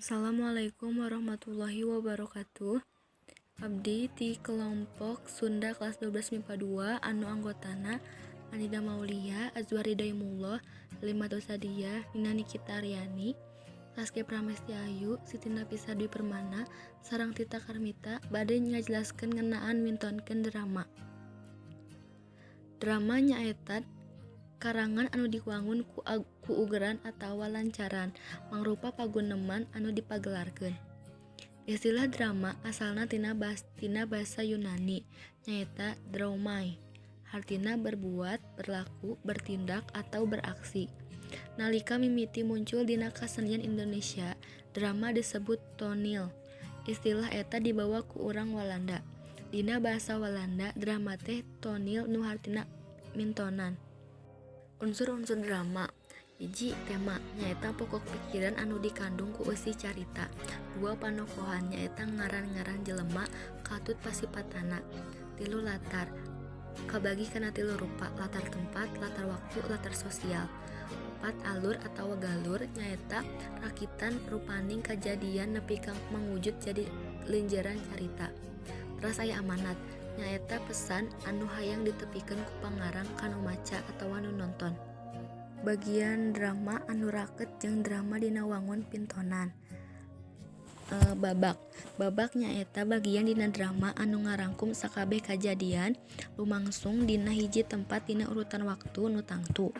Assalamualaikum warahmatullahi wabarakatuh. Abdi ti kelompok Sunda kelas 12 MIPA 2 anu anggotana Anida Maulia, Azwari Daimullah, Limato Sadia, Nina Nikita Aryani, Laske Pramesti Ayu, Siti Nafisa Dwi Permana, sareng Tita Karmita bade ngajelaskeun ngeunaan mintonkeun drama. Drama nyaeta karangan anu diwangun ku ugeran atawa lancaran, mangrupa paguneman anu dipagelarkeun. Istilah drama asalna tina basa Yunani, nyaeta draumai. Artina berbuat, berlaku, bertindak, atau beraksi. Nalika mimiti muncul dina kasenian Indonesia, drama disebut toneel. Istilah eta dibawa ku urang Walanda. Dina basa Walanda, drama teh toneel nu hartina mintonan. Unsur-unsur drama. Hiji, tema nyaeta pokok pikiran anu dikandung ku eusi carita. Dua, panokohan nyaeta ngaran-ngaran jelema katut pasipatana. Tilu, latar kabagi kana tilu rupa, latar tempat, latar waktu, latar sosial. 4, alur atau galur nyaeta rakitan rupaning kajadian nepi ka mangwujud jadi leunjaran carita. Terus aya amanat nyaeta pesan anu hayang ditepikeun ku pangarang kanu maca atawa nu nonton. Bagian drama anu raket jeung drama dina wangun pintonan. Babak nyaeta bagian dina drama anu ngarangkum sakabeh kajadian lumangsung dina hiji tempat dina urutan waktu nu tangtu.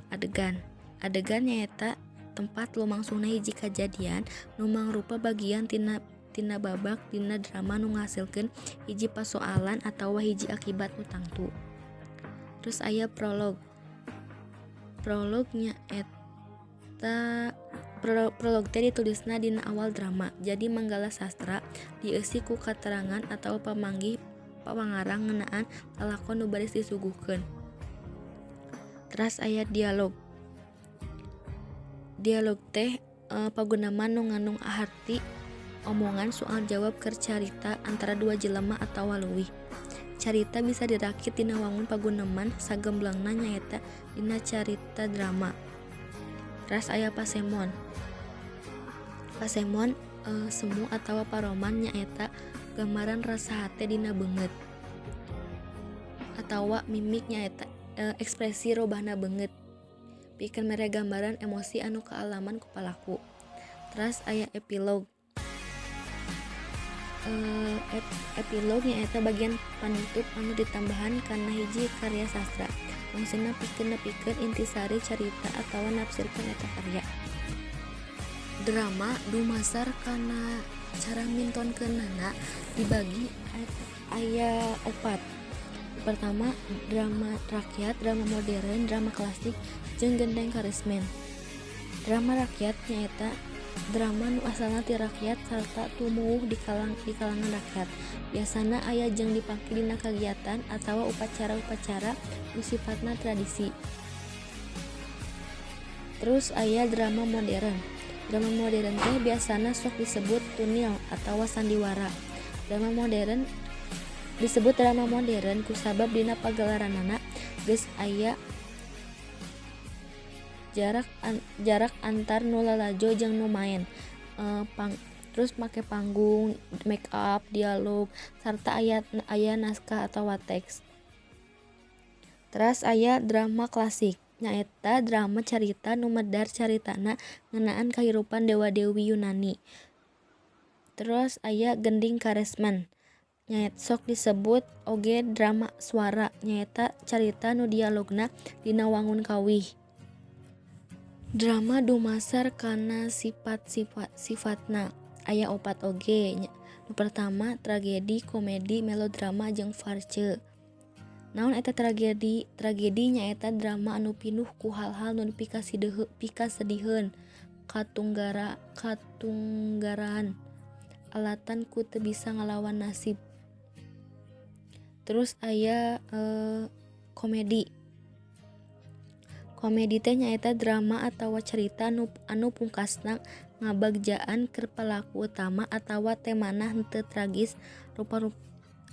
Adegan nyaeta tempat lumangsungna hiji kajadian nu mangrupa bagian tina babak dina drama nu ngahasilkeun hiji pasoalan atawa hiji akibat nu tangtu. Terus aya prolog. Prolog teh ditulisna dina awal drama. Jadi manggala sastra dieusi ku katerangan atawa pamanggih pangarang ngeunaan lalakon nu baris disuguhkeun. Terus aya dialog. Dialog teh pagunaman nu ngandung arti omongan soal jawab keur carita antara dua jelema atawa leuwih. Carita bisa dirakit dina wangun paguneman sagemblengna nyaeta dina carita drama. Ras aya pasemon. Pasemon semu atawa paroman nyaeta gambaran rasa hate dina beungeut. Atawa mimik nyaeta ekspresi robahna beungeut. Pikeun mere gambaran emosi anu kaalaman ku palaku. Terus aya epilog. Epilog nyaeta bagian panutup anu ditambahan kana hiji karya sastra. Fungsina pikeun nepikeun intisari carita atawa nafsirkeun eta karya. Drama dumasar kana cara mintonkeunana dibagi aya 4. Pertama, drama rakyat, drama modern, drama klasik, jeung gendeng karismen. Drama rakyat nyaeta drama nu asalna ti rakyat sarta tumuwuh di kalangan rakyat. Biasana aya jeung dipake dina kagiatan atawa upacara-upacara nu sifatna tradisi. Terus aya drama modern. Drama modern teh biasana sok disebut tunil atawa sandiwara. Drama modern disebut drama modern kusabab dina pagelaranana geus aya jarak antar nu lalajo jeung nu maen. Terus make panggung, make up, dialog, sarta aya naskah atawa teks. Terus aya drama klasik. Nyaeta drama carita nu medar caritana ngeunaan kahirupan dewa-dewi Yunani. Terus aya gending karismen. Nyaeta sok disebut oge drama swara. Nyaeta carita nu dialogna dina wangun kawih. Drama dumasar kana sifat-sifatna. Aya 4 oge. Nu pertama, tragedi, komedi, melodrama, jeung farce. Naon eta tragedi? Tragedi nyaeta drama anu pinuh ku hal-hal nu pikasediheun, katunggaraan, alatan ku teu bisa ngalawan nasib. Terus aya komedi. Komedi teh nyaeta drama atawa carita anu pungkasna ngabagjaan keur palaku utama atawa temana henteu tragis,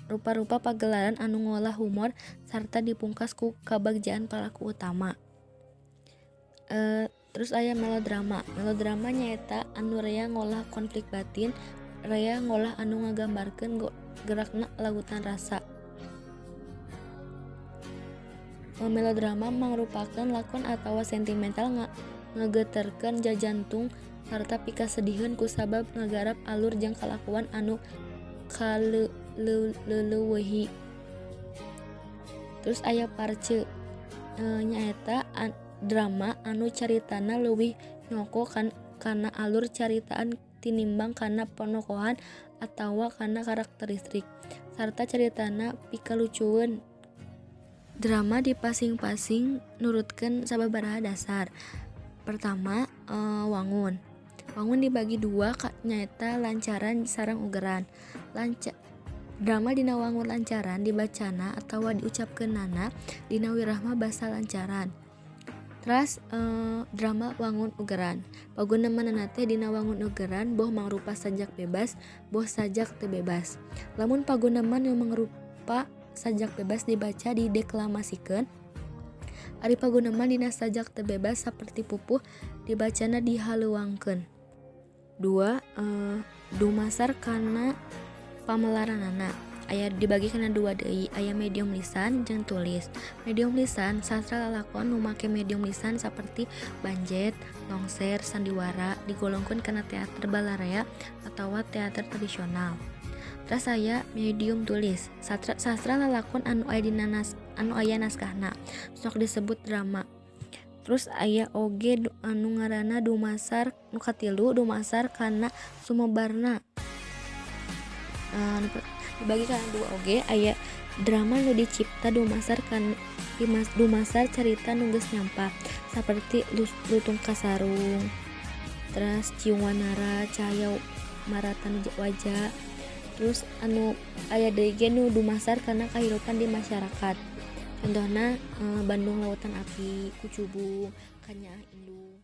rupa-rupa pagelaran anu ngolah humor sarta dipungkas ku kabagjaan palaku utama. Terus aya melodrama. Melodrama nyaeta anu rea ngolah konflik batin, rea ngolah anu ngagambarkeun gerakna lautan rasa. Melodrama mangrupakeun lakon atawa sentimental ngageuterkeun jajantung sarta pikasediheun ku sabab ngagarap alur jeung kalakuan anu kaleuweuhi. Terus aya parce, nyaeta drama anu caritana leuwih nyoko kana alur caritaan tinimbang kana panokohan atawa kana karakteristik sarta caritana pikalucueun. Drama dipasing-pasing nurutkeun sababaraha dasar. Pertama, wangun. Wangun dibagi dua nyaeta lancaran sareng ugeran. Drama dina wangun lancaran dibacana atawa diucapkeunana dina wirahma basa lancaran. Teras drama wangun ugeran. Pagunemanana teh dina wangun ugeran boh mangrupa sajak bebas, boh sajak teu bebas. Lamun paguneman yang mangrupa sajak bebas dibaca dideklamasikeun, ari paguneman dina sajak teu bebas saperti pupuh dibacana dihaleuwangkeun. 2. Dumasar kana pamelaranana. Aya dibagi kana dua deui, aya medium lisan jeung tulis. Medium lisan sastra lalakon nu make medium lisan saperti banjet, longser, sandiwara digolongkeun kana teater balarea atawa teater tradisional. Terus aya medium tulis, sastra lalakon anu aya naskahna, sok disebut drama. Terus aya oge anu ngaranna dumasar, nu katilu dumasar kana sumebarna. Dibagi kana dua oge, aya drama nu dicipta dumasar carita nu geus nyampah saperti Lutung Kasarung, terus Ciung Wanara, Cahaya Maratan Wajah. Terus anu aya deui ge nu dumasar kana kahirupan di masyarakat. Contohna Bandung Lautan Api, Kucubung, Kanyaah Indung.